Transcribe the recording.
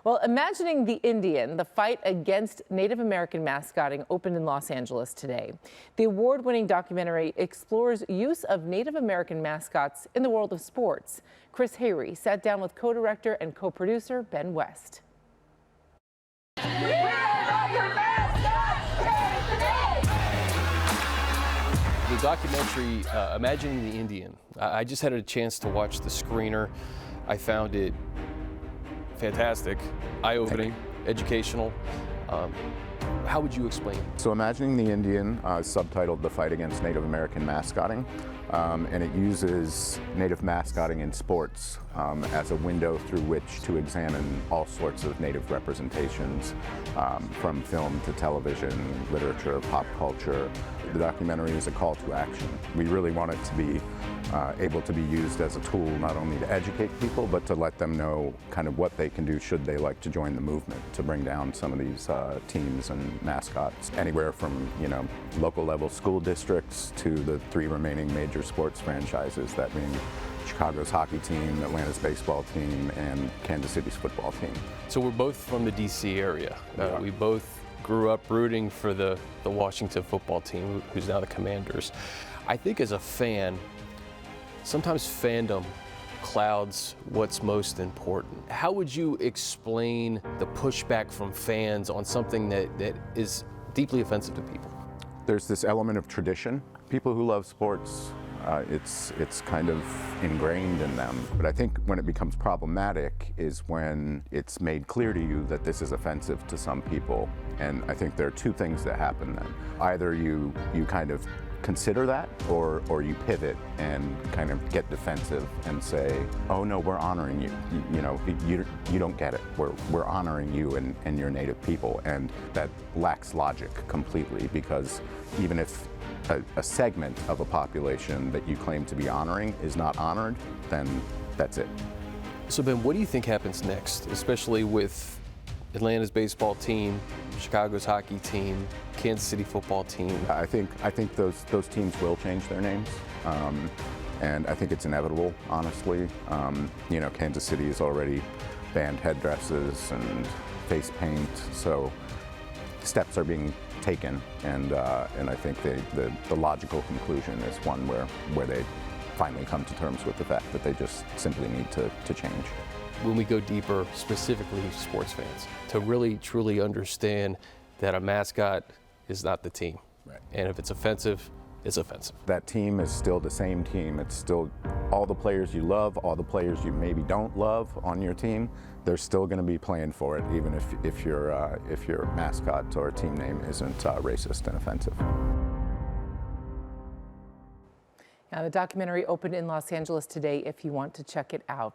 Well, Imagining the Indian, the fight against Native American mascoting, opened in Los Angeles today. The award-winning documentary explores use of Native American mascots in the world of sports. Chris Hayre sat down with co-director and co-producer Ben West. The documentary, Imagining the Indian, I just had a chance to watch the screener. I found it fantastic, eye-opening, educational. How would you explain it? So Imagining the Indian is subtitled The Fight Against Native American Mascoting, and it uses Native mascoting in sports as a window through which to examine all sorts of Native representations, from film to television, literature, pop culture. The documentary is a call to action. We really want it to be able to be used as a tool not only to educate people, but to let them know kind of what they can do should they like to join the movement, to bring down some of these teams and mascots, anywhere from, local level school districts to the 3 remaining major sports franchises, that being Chicago's hockey team, Atlanta's baseball team, and Kansas City's football team. So we're both from the DC area. We both grew up rooting for the Washington football team, who's now the Commanders. I think as a fan, sometimes fandom clouds what's most important. How would you explain the pushback from fans on something that is deeply offensive to people? There's this element of tradition. People who love sports, it's kind of ingrained in them. But I think when it becomes problematic is when it's made clear to you that this is offensive to some people. And I think there are 2 things that happen then. Either you kind of consider that, or you pivot and kind of get defensive and say, oh no, we're honoring you. You don't get it. We're honoring you and your Native people. And that lacks logic completely, because even if a segment of a population that you claim to be honoring is not honored, then that's it. So Ben, what do you think happens next, especially with Atlanta's baseball team, Chicago's hockey team, Kansas City football team? I think those teams will change their names, and I think it's inevitable, honestly. Kansas City has already banned headdresses and face paint, so steps are being taken, and I think the logical conclusion is one where they finally come to terms with the fact that they just simply need to change. When we go deeper, specifically sports fans, to really truly understand that a mascot is not the team. Right. And if it's offensive, it's offensive. That team is still the same team. It's still all the players you love, all the players you maybe don't love on your team. They're still going to be playing for it, even if your mascot or team name isn't racist and offensive. Now, the documentary opened in Los Angeles today if you want to check it out.